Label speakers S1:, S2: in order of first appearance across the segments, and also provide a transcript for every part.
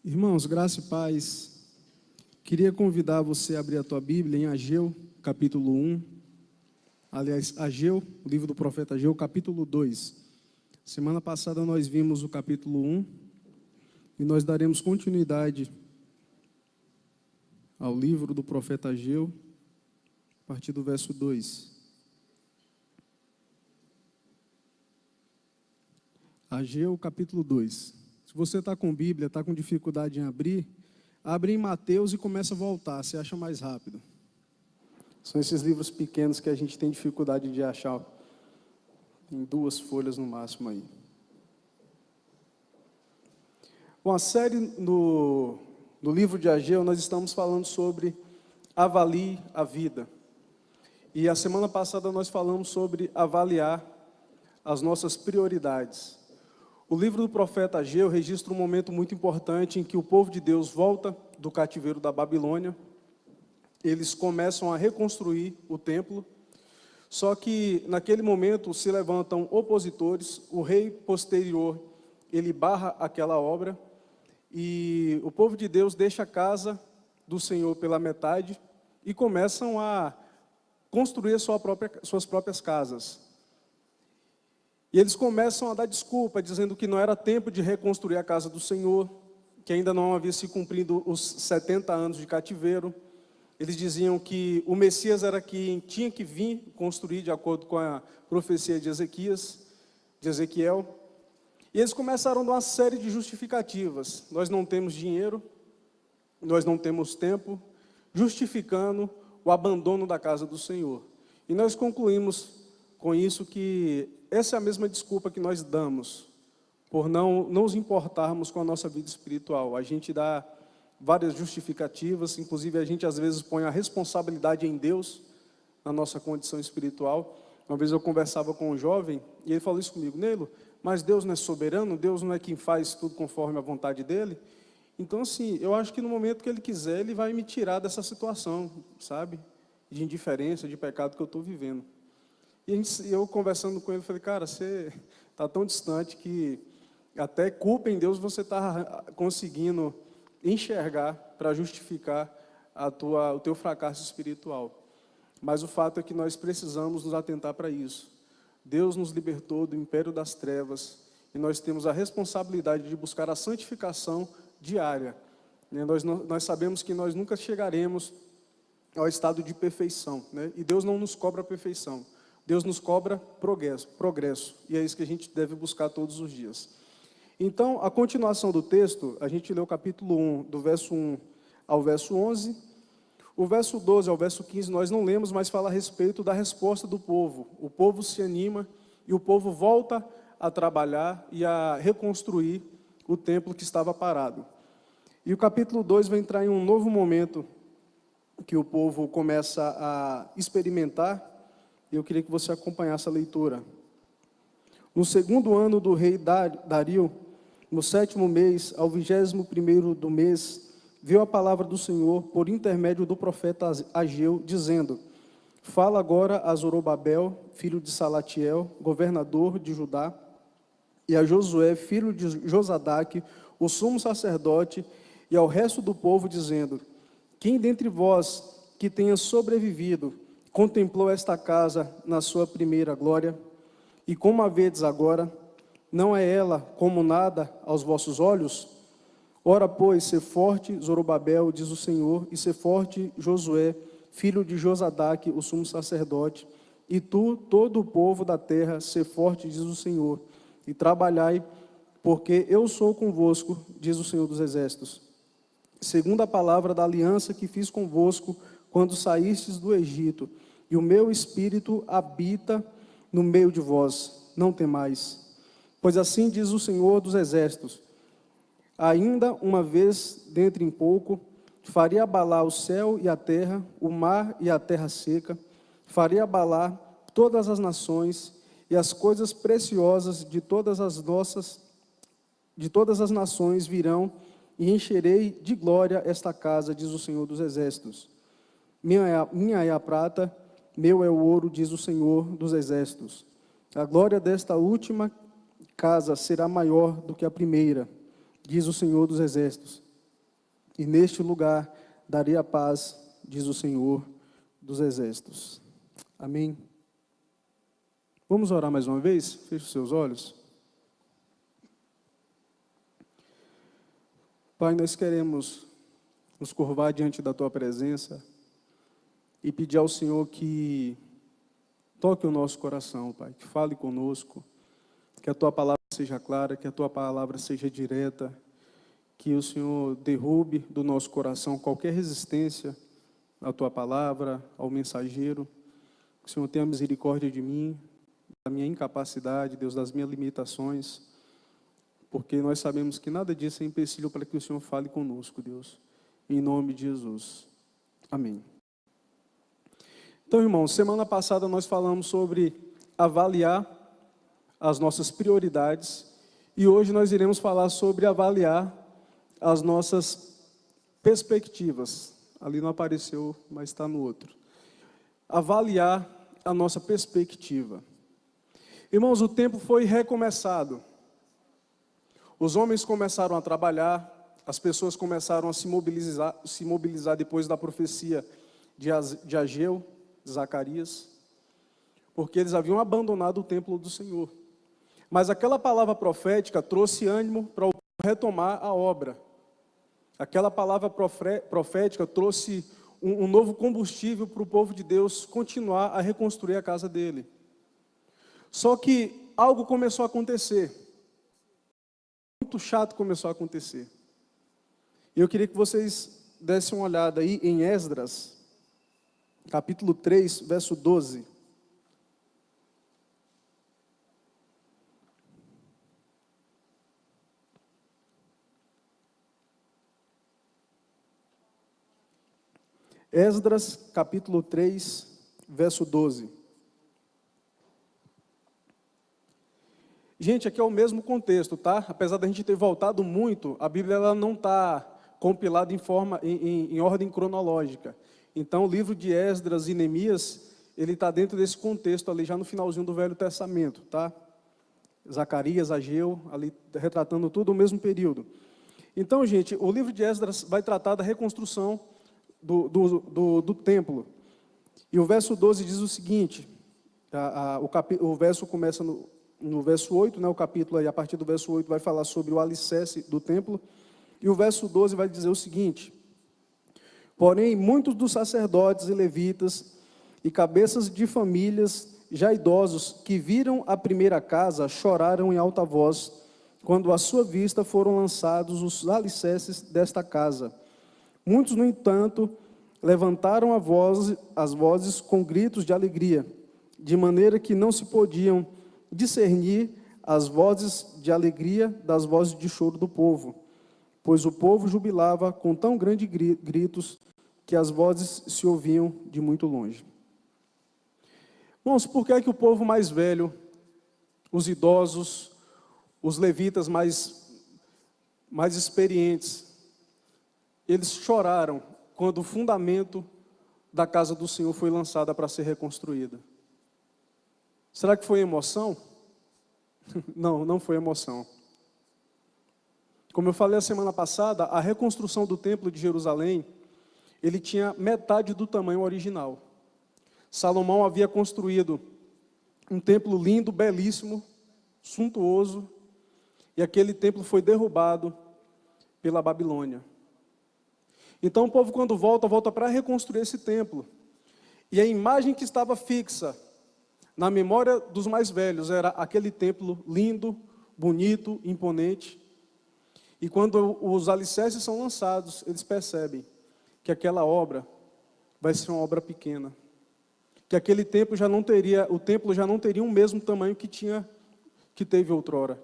S1: Irmãos, graça e paz. Queria convidar você a abrir a tua Bíblia em Ageu, capítulo 1. Aliás, Ageu, o livro do profeta Ageu, capítulo 2. Semana passada nós vimos o capítulo 1 e nós daremos continuidade ao livro do profeta Ageu, a partir do verso 2. Ageu, capítulo 2. Se você está com Bíblia, está com dificuldade em abrir, abre em Mateus e começa a voltar, você acha mais rápido. São esses livros pequenos que a gente tem dificuldade de achar, em 2 folhas no máximo aí. Bom, a série do livro de Ageu, nós estamos falando sobre avalie a vida. E a semana passada nós falamos sobre avaliar as nossas prioridades. O livro do profeta Ageu registra um momento muito importante em que o povo de Deus volta do cativeiro da Babilônia. Eles começam a reconstruir o templo, só que naquele momento se levantam opositores, o rei posterior, ele barra aquela obra, e o povo de Deus deixa a casa do Senhor pela metade e começam a construir suas próprias casas. E eles começam a dar desculpa, dizendo que não era tempo de reconstruir a casa do Senhor, que ainda não havia se cumprido os 70 anos de cativeiro. Eles diziam que o Messias era quem tinha que vir construir, de acordo com a profecia de Ezequiel. E eles começaram a dar uma série de justificativas. Nós não temos dinheiro, nós não temos tempo, justificando o abandono da casa do Senhor. E nós concluímos com isso que essa é a mesma desculpa que nós damos, por não nos importarmos com a nossa vida espiritual. A gente dá várias justificativas, inclusive a gente às vezes põe a responsabilidade em Deus na nossa condição espiritual. Uma vez eu conversava com um jovem e ele falou isso comigo: Neilo, mas Deus não é soberano? Deus não é quem faz tudo conforme a vontade dele? Então assim, eu acho que no momento que ele quiser, ele vai me tirar dessa situação, sabe? De indiferença, de pecado que eu estou vivendo. E eu conversando com ele, falei: cara, você está tão distante que até culpa em Deus você está conseguindo enxergar para justificar o teu fracasso espiritual. Mas o fato é que nós precisamos nos atentar para isso. Deus nos libertou do império das trevas e nós temos a responsabilidade de buscar a santificação diária. Nós sabemos que nós nunca chegaremos ao estado de perfeição, né? E Deus não nos cobra a perfeição. Deus nos cobra progresso, e é isso que a gente deve buscar todos os dias. Então, a continuação do texto, a gente lê o capítulo 1, do verso 1 ao verso 11. O verso 12 ao verso 15 nós não lemos, mas fala a respeito da resposta do povo. O povo se anima e o povo volta a trabalhar e a reconstruir o templo que estava parado. E o capítulo 2 vai entrar em um novo momento que o povo começa a experimentar. Eu queria que você acompanhasse a leitura. No 2º ano do rei Dario, no 7º mês, ao 21º do mês, veio a palavra do Senhor por intermédio do profeta Ageu, dizendo: fala agora a Zorobabel, filho de Salatiel, governador de Judá, e a Josué, filho de Josadaque, o sumo sacerdote, e ao resto do povo, dizendo: quem dentre vós que tenha sobrevivido contemplou esta casa na sua primeira glória, e como a vedes agora, não é ela como nada aos vossos olhos? Ora, pois, ser forte, Zorobabel, diz o Senhor, e ser forte, Josué, filho de Josadaque, o sumo sacerdote, e tu, todo o povo da terra, ser forte, diz o Senhor, e trabalhai, porque eu sou convosco, diz o Senhor dos Exércitos, segundo a palavra da aliança que fiz convosco, quando saístes do Egito, e o meu espírito habita no meio de vós, não temais. Pois assim diz o Senhor dos Exércitos: ainda uma vez, dentro em pouco, faria abalar o céu e a terra, o mar e a terra seca, faria abalar todas as nações, e as coisas preciosas de todas as nações virão, e encherei de glória esta casa, diz o Senhor dos Exércitos. Minha é a prata, meu é o ouro, diz o Senhor dos Exércitos. A glória desta última casa será maior do que a primeira, diz o Senhor dos Exércitos. e neste lugar darei a paz, diz o Senhor dos Exércitos. Amém. Vamos orar mais uma vez? Feche os seus olhos. Pai, nós queremos nos curvar diante da Tua presença e pedir ao Senhor que toque o nosso coração, Pai, que fale conosco, que a Tua palavra seja clara, que a Tua palavra seja direta, que o Senhor derrube do nosso coração qualquer resistência à Tua palavra, ao mensageiro, que o Senhor tenha misericórdia de mim, da minha incapacidade, Deus, das minhas limitações, porque nós sabemos que nada disso é empecilho para que o Senhor fale conosco, Deus, em nome de Jesus. Amém. Então, irmãos, semana passada nós falamos sobre avaliar as nossas prioridades e hoje nós iremos falar sobre avaliar as nossas perspectivas. Ali não apareceu, mas está no outro. Avaliar a nossa perspectiva. Irmãos, o tempo foi recomeçado. Os homens começaram a trabalhar, as pessoas começaram a se mobilizar depois da profecia de Ageu, de Zacarias, porque eles haviam abandonado o templo do Senhor. Mas aquela palavra profética trouxe ânimo para o povo retomar a obra. Aquela palavra profética trouxe um novo combustível para o povo de Deus continuar a reconstruir a casa dele. Só que algo começou a acontecer. Muito chato começou a acontecer. E eu queria que vocês dessem uma olhada aí em Esdras, capítulo 3, verso 12. Esdras, capítulo 3, verso 12. Gente, aqui é o mesmo contexto, tá? Apesar da gente ter voltado muito, a Bíblia ela não está compilada em ordem cronológica. Então, o livro de Esdras e Neemias, ele está dentro desse contexto ali, já no finalzinho do Velho Testamento, tá? Zacarias, Ageu, ali retratando tudo o mesmo período. Então, gente, o livro de Esdras vai tratar da reconstrução do templo. E o verso 12 diz o seguinte, o verso começa no verso 8, né, o capítulo aí, a partir do verso 8 vai falar sobre o alicerce do templo, e o verso 12 vai dizer o seguinte: porém, muitos dos sacerdotes e levitas e cabeças de famílias já idosos que viram a primeira casa choraram em alta voz, quando à sua vista foram lançados os alicerces desta casa. Muitos, no entanto, levantaram as vozes com gritos de alegria, de maneira que não se podiam discernir as vozes de alegria das vozes de choro do povo, pois o povo jubilava com tão grandes gritos que as vozes se ouviam de muito longe. Irmãos, por que é que o povo mais velho, os idosos, os levitas mais experientes, eles choraram quando o fundamento da casa do Senhor foi lançada para ser reconstruída? Será que foi emoção? Não, não foi emoção. Como eu falei a semana passada, a reconstrução do templo de Jerusalém, ele tinha metade do tamanho original. Salomão havia construído um templo lindo, belíssimo, suntuoso, e aquele templo foi derrubado pela Babilônia. Então o povo, quando volta para reconstruir esse templo. E a imagem que estava fixa na memória dos mais velhos era aquele templo lindo, bonito, imponente. E quando os alicerces são lançados, eles percebem que aquela obra vai ser uma obra pequena. Que aquele templo já não teria o mesmo tamanho que teve outrora.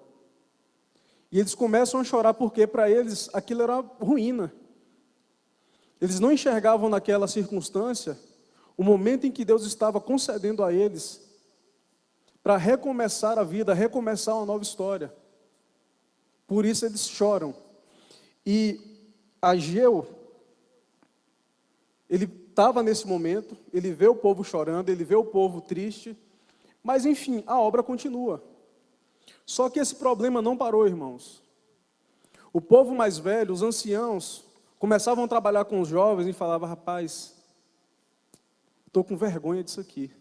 S1: E eles começam a chorar porque para eles aquilo era ruína. Eles não enxergavam naquela circunstância o momento em que Deus estava concedendo a eles para recomeçar a vida, recomeçar uma nova história. Por isso eles choram. E Ageu, ele estava nesse momento, ele vê o povo chorando, ele vê o povo triste, mas enfim, a obra continua. Só que esse problema não parou, irmãos. O povo mais velho, os anciãos, começavam a trabalhar com os jovens e falavam: rapaz, estou com vergonha disso aqui.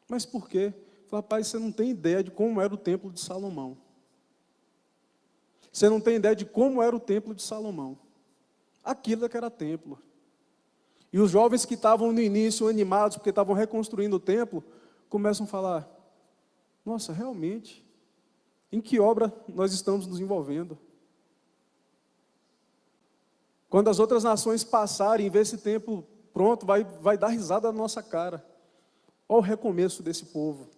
S1: Mas por quê? Rapaz, você não tem ideia de como era o templo de Salomão. Você não tem ideia de como era o templo de Salomão. Aquilo é que era templo. E os jovens que estavam no início animados, porque estavam reconstruindo o templo, começam a falar: nossa, realmente, em que obra nós estamos nos envolvendo? Quando as outras nações passarem e ver esse templo pronto, vai dar risada na nossa cara. Olha o recomeço desse povo.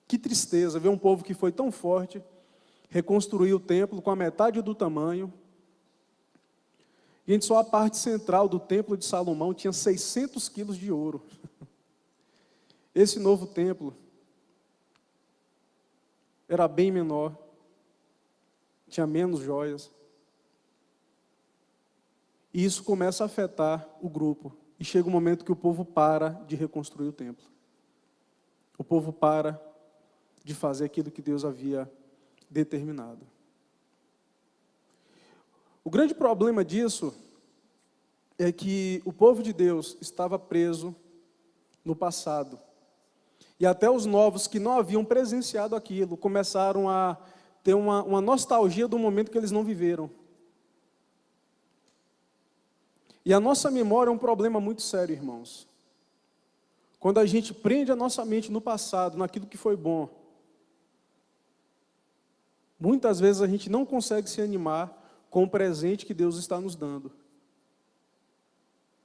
S1: Que tristeza ver um povo que foi tão forte, reconstruir o templo com a metade do tamanho. Gente, só a parte central do templo de Salomão tinha 600 quilos de ouro. Esse novo templo era bem menor, tinha menos joias. E isso começa a afetar o grupo. E chega um momento que o povo para de reconstruir o templo. O povo para de fazer aquilo que Deus havia determinado. O grande problema disso é que o povo de Deus estava preso no passado. E até os novos que não haviam presenciado aquilo começaram a ter uma nostalgia do momento que eles não viveram. E a nossa memória é um problema muito sério, irmãos. Quando a gente prende a nossa mente no passado, naquilo que foi bom, muitas vezes a gente não consegue se animar com o presente que Deus está nos dando.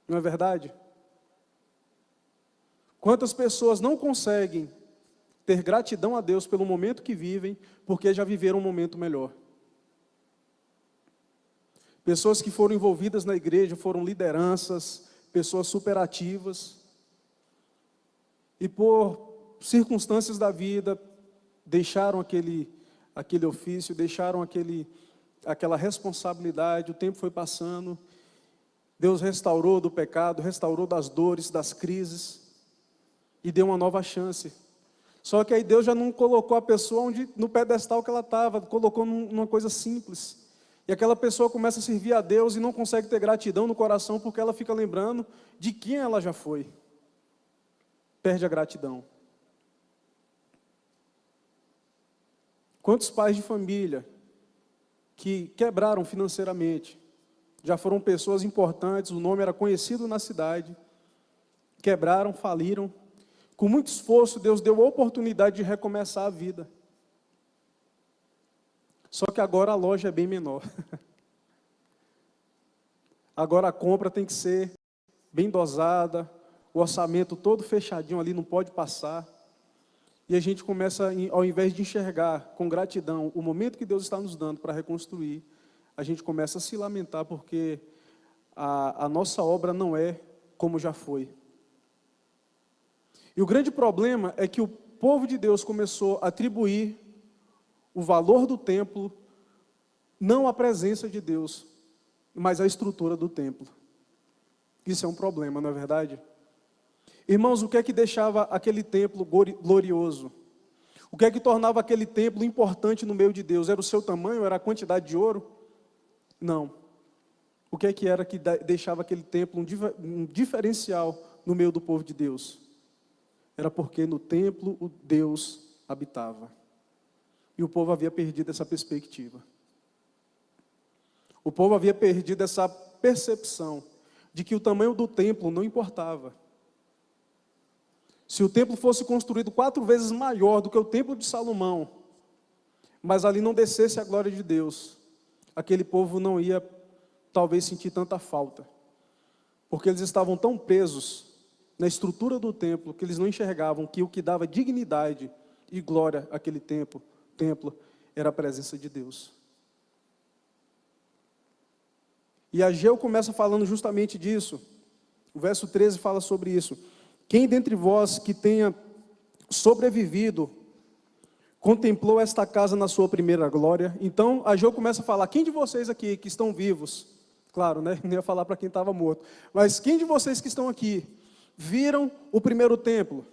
S1: Não é verdade? Quantas pessoas não conseguem ter gratidão a Deus pelo momento que vivem, porque já viveram um momento melhor? Pessoas que foram envolvidas na igreja, foram lideranças, pessoas superativas, e por circunstâncias da vida, deixaram aquele ofício, deixaram aquela responsabilidade, o tempo foi passando, Deus restaurou do pecado, restaurou das dores, das crises, e deu uma nova chance. Só que aí Deus já não colocou a pessoa no pedestal que ela estava, colocou numa coisa simples. E aquela pessoa começa a servir a Deus e não consegue ter gratidão no coração, porque ela fica lembrando de quem ela já foi. Perde a gratidão. Quantos pais de família que quebraram financeiramente, já foram pessoas importantes, o nome era conhecido na cidade, quebraram, faliram, com muito esforço Deus deu a oportunidade de recomeçar a vida. Só que agora a loja é bem menor. Agora a compra tem que ser bem dosada, o orçamento todo fechadinho ali, não pode passar. E a gente começa, ao invés de enxergar com gratidão o momento que Deus está nos dando para reconstruir, a gente começa a se lamentar porque a nossa obra não é como já foi. E o grande problema é que o povo de Deus começou a atribuir o valor do templo, não à presença de Deus, mas à estrutura do templo. Isso é um problema, não é verdade? Irmãos, o que é que deixava aquele templo glorioso? O que é que tornava aquele templo importante no meio de Deus? Era o seu tamanho? Era a quantidade de ouro? Não. O que é que era que deixava aquele templo um diferencial no meio do povo de Deus? Era porque no templo o Deus habitava. E o povo havia perdido essa perspectiva. O povo havia perdido essa percepção de que o tamanho do templo não importava. Se o templo fosse construído 4 vezes maior do que o templo de Salomão, mas ali não descesse a glória de Deus, aquele povo não ia talvez sentir tanta falta. Porque eles estavam tão presos na estrutura do templo que eles não enxergavam que o que dava dignidade e glória àquele templo era a presença de Deus. E Ageu começa falando justamente disso. O verso 13 fala sobre isso. Quem dentre vós que tenha sobrevivido contemplou esta casa na sua primeira glória? Então Ageu começa a falar: quem de vocês aqui que estão vivos, claro, né? Não ia falar para quem estava morto, mas quem de vocês que estão aqui viram o primeiro templo?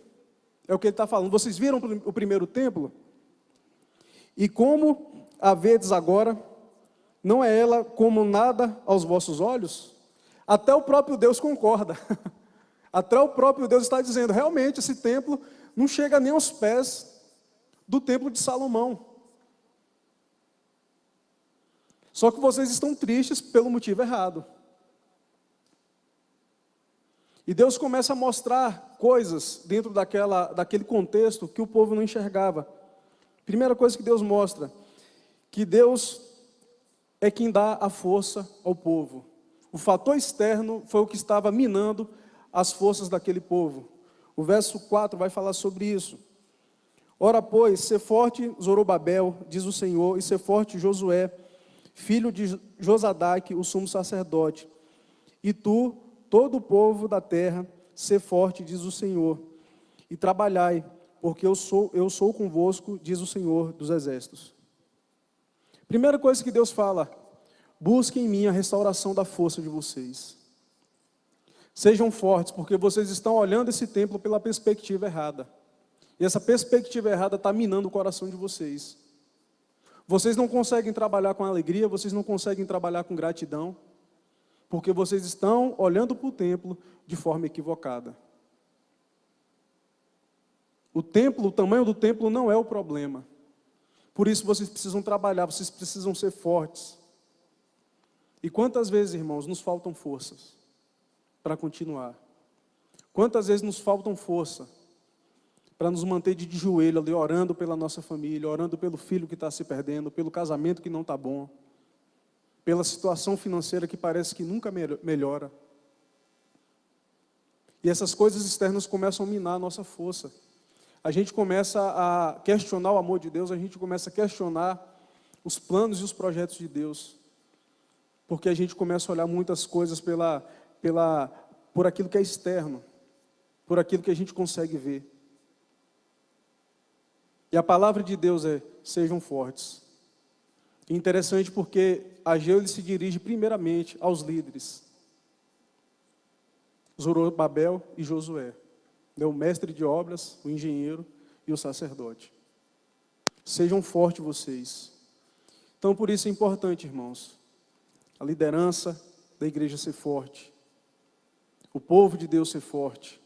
S1: É o que ele está falando. Vocês viram o primeiro templo? E como a vedes agora, Não é ela como nada aos vossos olhos? Até o próprio Deus concorda. Até o próprio Deus está dizendo, realmente esse templo não chega nem aos pés do templo de Salomão. Só que vocês estão tristes pelo motivo errado. E Deus começa a mostrar coisas dentro daquele contexto que o povo não enxergava. Primeira coisa que Deus mostra, que Deus é quem dá a força ao povo. O fator externo foi o que estava minando as forças daquele povo. O verso 4 vai falar sobre isso. Ora, pois, ser forte Zorobabel, diz o Senhor, e ser forte Josué, filho de Josadaque, o sumo sacerdote. E tu, todo o povo da terra, ser forte, diz o Senhor, e trabalhai, porque eu sou convosco, diz o Senhor dos exércitos. Primeira coisa que Deus fala, busquem em mim a restauração da força de vocês. Sejam fortes, porque vocês estão olhando esse templo pela perspectiva errada. E essa perspectiva errada está minando o coração de vocês. Vocês não conseguem trabalhar com alegria, vocês não conseguem trabalhar com gratidão, porque vocês estão olhando para o templo de forma equivocada. O tamanho do templo não é o problema. Por isso vocês precisam trabalhar, vocês precisam ser fortes. E quantas vezes, irmãos, nos faltam forças para continuar? Quantas vezes nos faltam força para nos manter de joelho ali, orando pela nossa família, orando pelo filho que está se perdendo, pelo casamento que não está bom, pela situação financeira que parece que nunca melhora. E essas coisas externas começam a minar a nossa força. A gente começa a questionar o amor de Deus, a gente começa a questionar os planos e os projetos de Deus, porque a gente começa a olhar muitas coisas por aquilo que é externo, por aquilo que a gente consegue ver. E a palavra de Deus é, sejam fortes. E interessante porque Ageu ele se dirige primeiramente aos líderes, Zorobabel e Josué, o mestre de obras, o engenheiro e o sacerdote. Sejam fortes vocês. Então por isso é importante, irmãos, a liderança da igreja ser forte, o povo de Deus ser forte,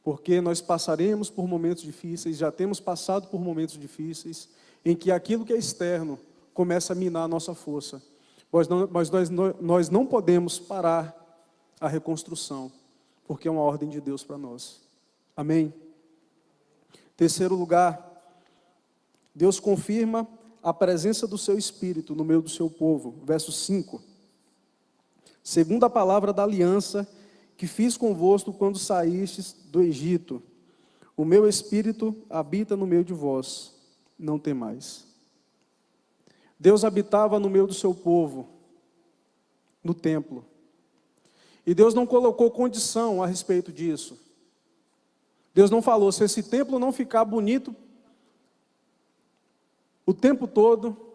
S1: porque nós passaremos por momentos difíceis, já temos passado por momentos difíceis, em que aquilo que é externo começa a minar a nossa força. Mas nós não podemos parar a reconstrução, porque é uma ordem de Deus para nós. Amém? Terceiro lugar, Deus confirma a presença do seu Espírito no meio do seu povo. Verso 5. Segundo a palavra da aliança que fiz convosco quando saístes do Egito, o meu Espírito habita no meio de vós, não temais. Deus habitava no meio do seu povo, no templo. E Deus não colocou condição a respeito disso. Deus não falou, se esse templo não ficar bonito o tempo todo,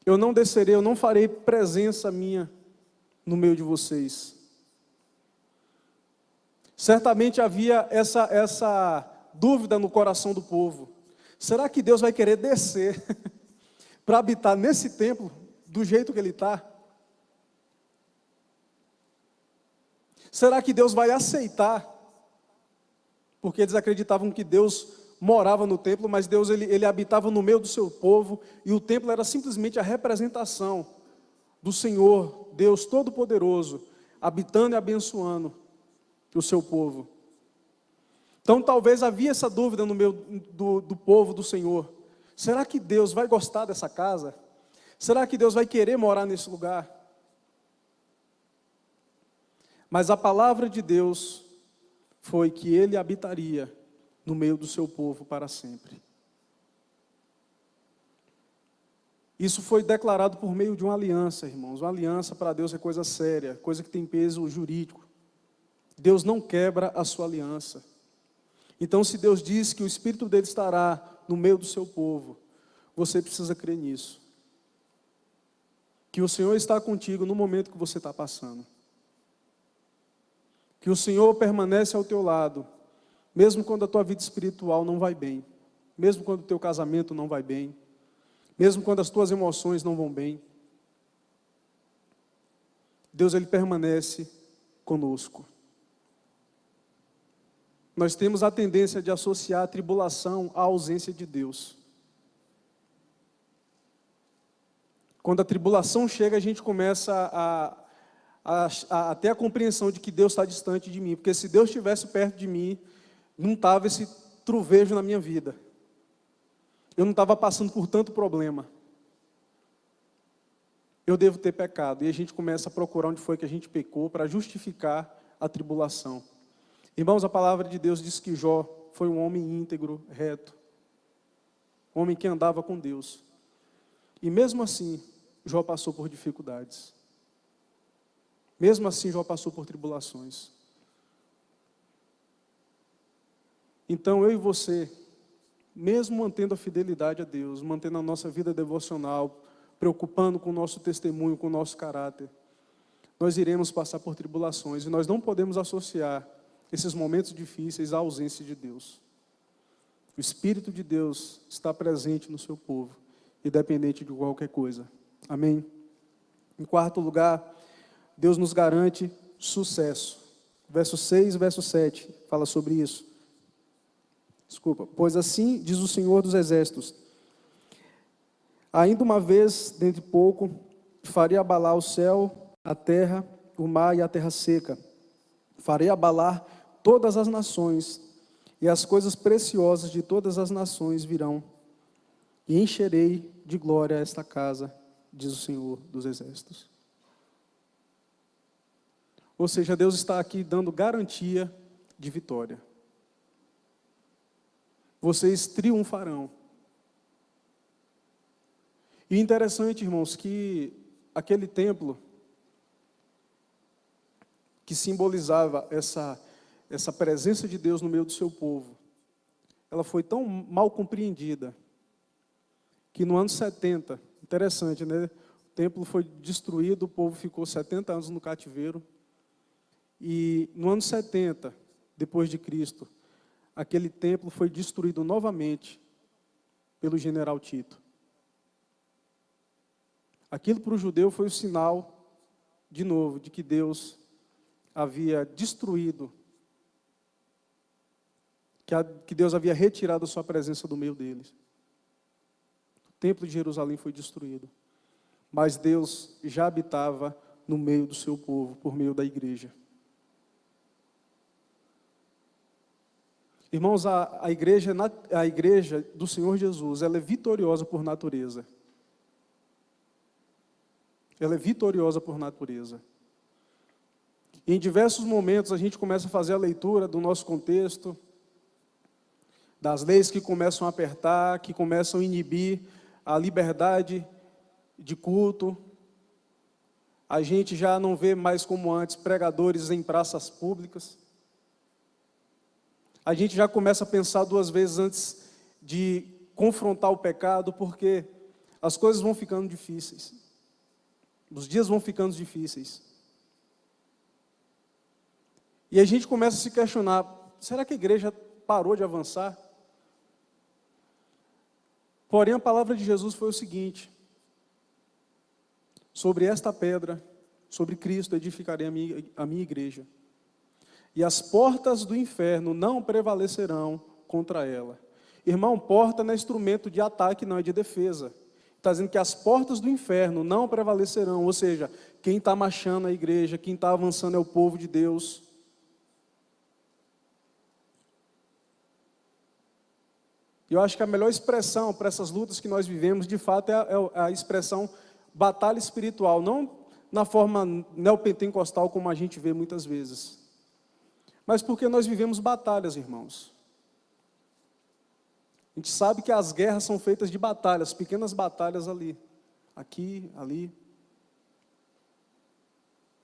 S1: eu não descerei, eu não farei presença minha no meio de vocês. Certamente havia essa dúvida no coração do povo. Será que Deus vai querer descer para habitar nesse templo do jeito que ele está? Será que Deus vai aceitar? Porque eles acreditavam que Deus morava no templo, mas Deus ele habitava no meio do seu povo, e o templo era simplesmente a representação do Senhor, Deus Todo-Poderoso, habitando e abençoando o seu povo. Então talvez havia essa dúvida no meio do povo do Senhor. Será que Deus vai gostar dessa casa? Será que Deus vai querer morar nesse lugar? Mas a palavra de Deus foi que Ele habitaria no meio do seu povo para sempre. Isso foi declarado por meio de uma aliança, irmãos. Uma aliança para Deus é coisa séria, coisa que tem peso jurídico. Deus não quebra a sua aliança. Então, se Deus diz que o Espírito dele estará no meio do seu povo, você precisa crer nisso. Que o Senhor está contigo no momento que você está passando. Que o Senhor permanece ao teu lado, mesmo quando a tua vida espiritual não vai bem, mesmo quando o teu casamento não vai bem, mesmo quando as tuas emoções não vão bem. Deus, Ele permanece conosco. Nós temos a tendência de associar a tribulação à ausência de Deus. Quando a tribulação chega, a gente começa a ter a compreensão de que Deus está distante de mim. Porque se Deus estivesse perto de mim, não estava esse trovejo na minha vida. Eu não estava passando por tanto problema. Eu devo ter pecado. E a gente começa a procurar onde foi que a gente pecou para justificar a tribulação. Irmãos, a palavra de Deus diz que Jó foi um homem íntegro, reto. Um homem que andava com Deus. E mesmo assim, Jó passou por dificuldades. Mesmo assim, Jó passou por tribulações. Então, eu e você, mesmo mantendo a fidelidade a Deus, mantendo a nossa vida devocional, preocupando com o nosso testemunho, com o nosso caráter, nós iremos passar por tribulações. E nós não podemos associar esses momentos difíceis à ausência de Deus. O Espírito de Deus está presente no seu povo, independente de qualquer coisa. Amém? Em quarto lugar, Deus nos garante sucesso. Verso 6 e verso 7 fala sobre isso. Desculpa. Pois assim diz o Senhor dos Exércitos: ainda uma vez, dentro de pouco, farei abalar o céu, a terra, o mar e a terra seca. Farei abalar todas as nações, e as coisas preciosas de todas as nações virão, e encherei de glória esta casa, diz o Senhor dos Exércitos. Ou seja, Deus está aqui dando garantia de vitória. Vocês triunfarão. E interessante, irmãos, que aquele templo que simbolizava essa presença de Deus no meio do seu povo, ela foi tão mal compreendida, que no ano 70, interessante, né? O templo foi destruído, o povo ficou 70 anos no cativeiro, e no ano 70, depois de Cristo, aquele templo foi destruído novamente pelo general Tito. Aquilo para o judeu foi o sinal, de novo, de que Deus havia destruído, que Deus havia retirado a sua presença do meio deles. O templo de Jerusalém foi destruído, mas Deus já habitava no meio do seu povo, por meio da igreja. Irmãos, a igreja do Senhor Jesus, ela é vitoriosa por natureza. Ela é vitoriosa por natureza. E em diversos momentos a gente começa a fazer a leitura do nosso contexto, das leis que começam a apertar, que começam a inibir a liberdade de culto. A gente já não vê mais como antes pregadores em praças públicas. A gente já começa a pensar duas vezes antes de confrontar o pecado, porque as coisas vão ficando difíceis. Os dias vão ficando difíceis. E a gente começa a se questionar, será que a igreja parou de avançar? Porém, a palavra de Jesus foi o seguinte: sobre esta pedra, sobre Cristo, edificarei a minha igreja. E as portas do inferno não prevalecerão contra ela. Irmão, porta não é instrumento de ataque, não, é de defesa. Está dizendo que as portas do inferno não prevalecerão. Ou seja, quem está marchando a igreja, quem está avançando é o povo de Deus. E eu acho que a melhor expressão para essas lutas que nós vivemos, de fato, é a expressão batalha espiritual. Não na forma neopentecostal, como a gente vê muitas vezes. Mas porque nós vivemos batalhas, irmãos. A gente sabe que as guerras são feitas de batalhas, pequenas batalhas ali, aqui, ali.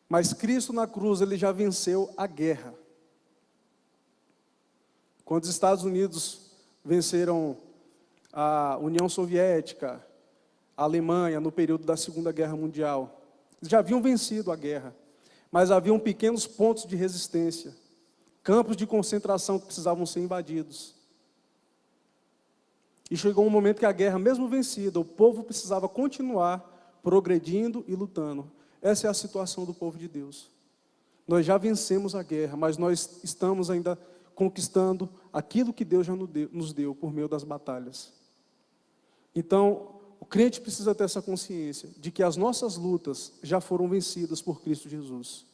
S1: Mas Cristo na cruz, Ele já venceu a guerra. Quando os Estados Unidos venceram a União Soviética, a Alemanha, no período da Segunda Guerra Mundial, eles já haviam vencido a guerra, mas haviam pequenos pontos de resistência, campos de concentração que precisavam ser invadidos. E chegou um momento que a guerra, mesmo vencida, o povo precisava continuar progredindo e lutando. Essa é a situação do povo de Deus. Nós já vencemos a guerra, mas nós estamos ainda conquistando aquilo que Deus já nos deu por meio das batalhas. Então, o crente precisa ter essa consciência de que as nossas lutas já foram vencidas por Cristo Jesus.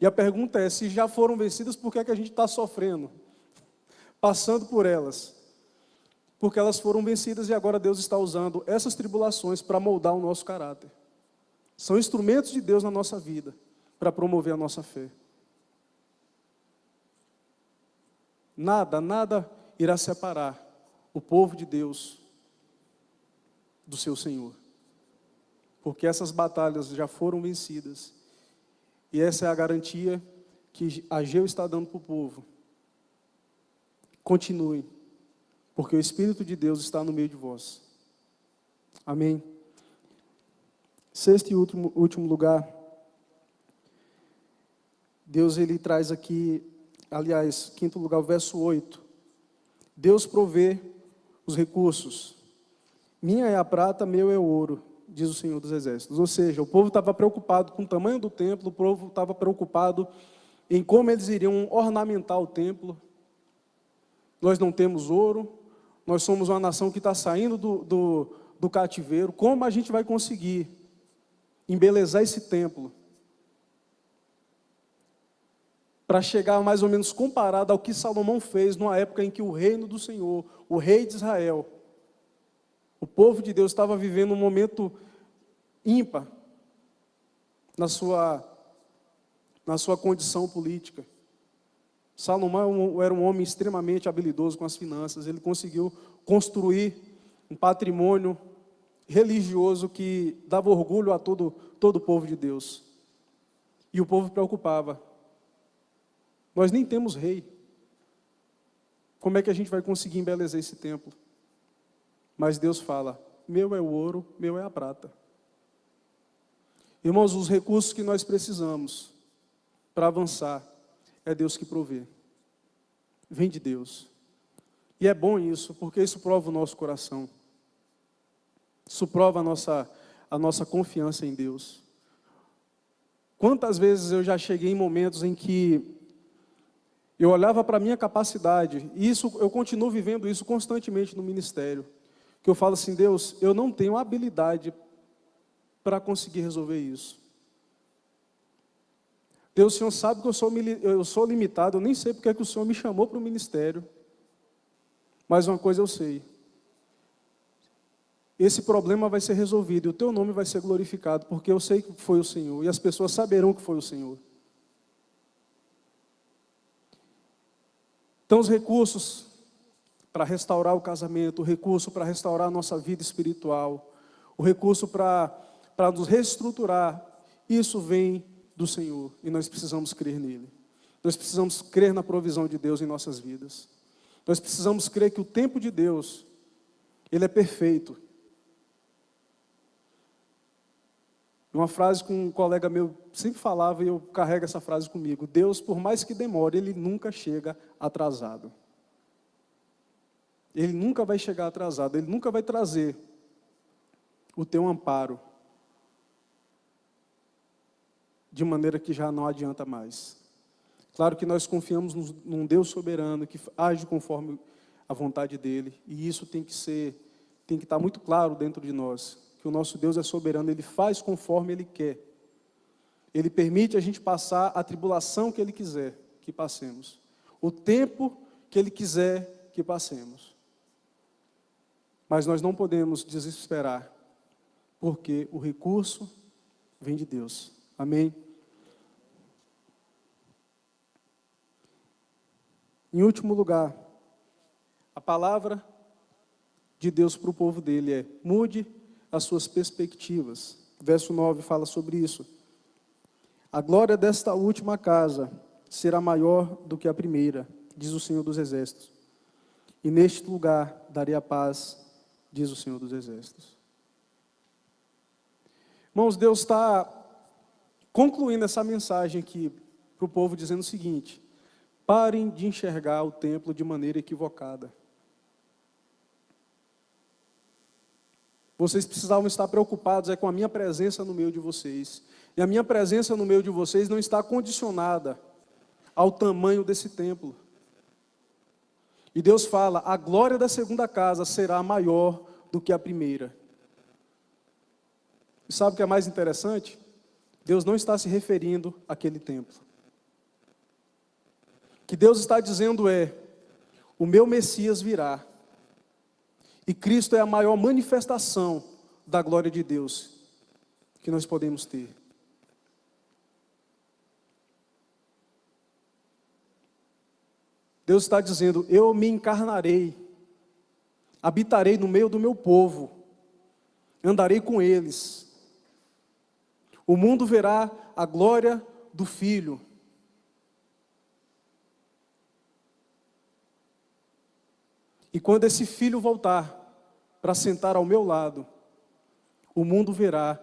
S1: E a pergunta é, se já foram vencidas, por que é que a gente está sofrendo? Passando por elas. Porque elas foram vencidas e agora Deus está usando essas tribulações para moldar o nosso caráter. São instrumentos de Deus na nossa vida, para promover a nossa fé. Nada irá separar o povo de Deus do seu Senhor. Porque essas batalhas já foram vencidas. E essa é a garantia que Ageu está dando para o povo. Continue, porque o Espírito de Deus está no meio de vós. Amém. Sexto e último lugar, Deus ele traz aqui, aliás, quinto lugar, o verso 8. Deus provê os recursos. Minha é a prata, meu é o ouro, diz o Senhor dos Exércitos. Ou seja, o povo estava preocupado com o tamanho do templo, o povo estava preocupado em como eles iriam ornamentar o templo. Nós não temos ouro, nós somos uma nação que está saindo do cativeiro. Como a gente vai conseguir embelezar esse templo para chegar mais ou menos comparado ao que Salomão fez numa época em que o reino do Senhor, o rei de Israel, o povo de Deus estava vivendo um momento ímpar na sua condição política. Salomão era um homem extremamente habilidoso com as finanças. Ele conseguiu construir um patrimônio religioso que dava orgulho a todo o povo de Deus. E o povo preocupava. Nós nem temos rei. Como é que a gente vai conseguir embelezar esse templo? Mas Deus fala, meu é o ouro, meu é a prata. Irmãos, os recursos que nós precisamos para avançar, é Deus que provê. Vem de Deus. E é bom isso, porque isso prova o nosso coração. Isso prova a nossa confiança em Deus. Quantas vezes eu já cheguei em momentos em que eu olhava para a minha capacidade, e isso, eu continuo vivendo isso constantemente no ministério, que eu falo assim, Deus, eu não tenho habilidade para conseguir resolver isso. Deus, o Senhor sabe que eu sou limitado, eu nem sei porque é que o Senhor me chamou para o ministério. Mas uma coisa eu sei. Esse problema vai ser resolvido e o teu nome vai ser glorificado, porque eu sei que foi o Senhor e as pessoas saberão que foi o Senhor. Então os recursos para restaurar o casamento, o recurso para restaurar a nossa vida espiritual, o recurso para nos reestruturar, isso vem do Senhor, e nós precisamos crer nele. Nós precisamos crer na provisão de Deus em nossas vidas. Nós precisamos crer que o tempo de Deus, ele é perfeito. Uma frase que um colega meu sempre falava, e eu carrego essa frase comigo, Deus, por mais que demore, ele nunca chega atrasado. Ele nunca vai chegar atrasado, ele nunca vai trazer o teu amparo de maneira que já não adianta mais. Claro que nós confiamos num Deus soberano que age conforme a vontade dele, e isso tem que estar muito claro dentro de nós, que o nosso Deus é soberano, ele faz conforme ele quer. Ele permite a gente passar a tribulação que ele quiser que passemos, o tempo que ele quiser que passemos. Mas nós não podemos desesperar, porque o recurso vem de Deus. Amém? Em último lugar, a palavra de Deus para o povo dele é: mude as suas perspectivas. Verso 9 fala sobre isso. A glória desta última casa será maior do que a primeira, diz o Senhor dos Exércitos. E neste lugar darei a paz, diz o Senhor dos Exércitos. Irmãos, Deus está concluindo essa mensagem aqui para o povo, dizendo o seguinte: parem de enxergar o templo de maneira equivocada. vocês precisavam estar preocupados com a minha presença no meio de vocês. E a minha presença no meio de vocês não está condicionada ao tamanho desse templo. E Deus fala, a glória da segunda casa será maior do que a primeira. E sabe o que é mais interessante? Deus não está se referindo àquele templo. O que Deus está dizendo é, o meu Messias virá. E Cristo é a maior manifestação da glória de Deus que nós podemos ter. Deus está dizendo, eu me encarnarei, habitarei no meio do meu povo, andarei com eles. O mundo verá a glória do Filho. E quando esse Filho voltar para sentar ao meu lado, o mundo verá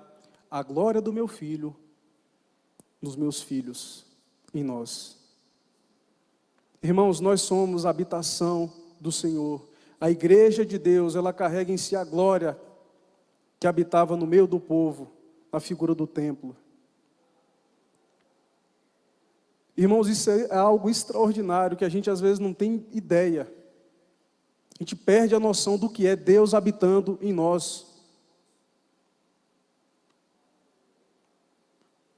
S1: a glória do meu Filho nos meus filhos, em nós. Irmãos, nós somos a habitação do Senhor. A igreja de Deus, ela carrega em si a glória que habitava no meio do povo, na figura do templo. Irmãos, isso é algo extraordinário que a gente às vezes não tem ideia. A gente perde a noção do que é Deus habitando em nós.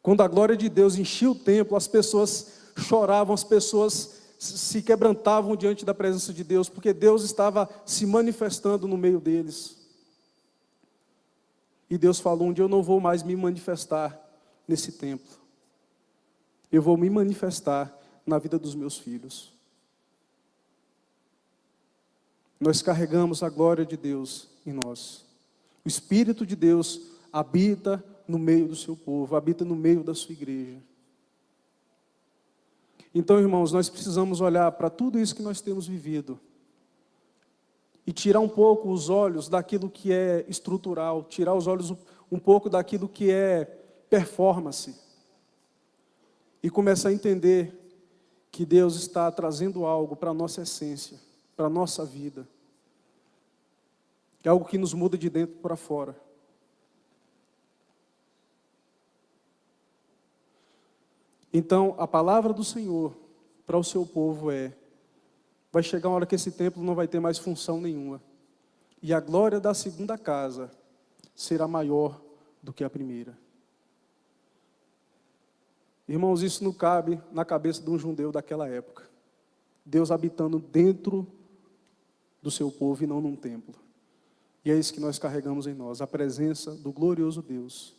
S1: Quando a glória de Deus enchia o templo, as pessoas choravam, as pessoas se quebrantavam diante da presença de Deus, porque Deus estava se manifestando no meio deles. E Deus falou, um dia eu não vou mais me manifestar nesse templo. Eu vou me manifestar na vida dos meus filhos. Nós carregamos a glória de Deus em nós. O Espírito de Deus habita no meio do seu povo, habita no meio da sua igreja. Então, irmãos, nós precisamos olhar para tudo isso que nós temos vivido e tirar um pouco os olhos daquilo que é estrutural, tirar os olhos um pouco daquilo que é performance e começar a entender que Deus está trazendo algo para a nossa essência, para a nossa vida. É algo que nos muda de dentro para fora. Então, a palavra do Senhor para o seu povo vai chegar uma hora que esse templo não vai ter mais função nenhuma. E a glória da segunda casa será maior do que a primeira. Irmãos, isso não cabe na cabeça de um judeu daquela época. Deus habitando dentro do seu povo e não num templo. E é isso que nós carregamos em nós, a presença do glorioso Deus.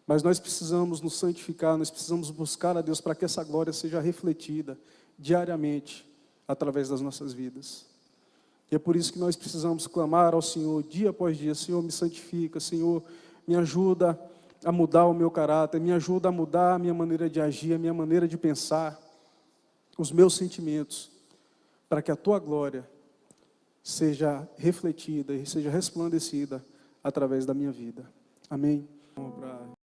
S1: Mas nós precisamos nos santificar, nós precisamos buscar a Deus para que essa glória seja refletida diariamente através das nossas vidas. E é por isso que nós precisamos clamar ao Senhor dia após dia, Senhor, me santifica, Senhor, me ajuda a mudar o meu caráter, me ajuda a mudar a minha maneira de agir, a minha maneira de pensar, os meus sentimentos, para que a Tua glória seja refletida e seja resplandecida através da minha vida. Amém?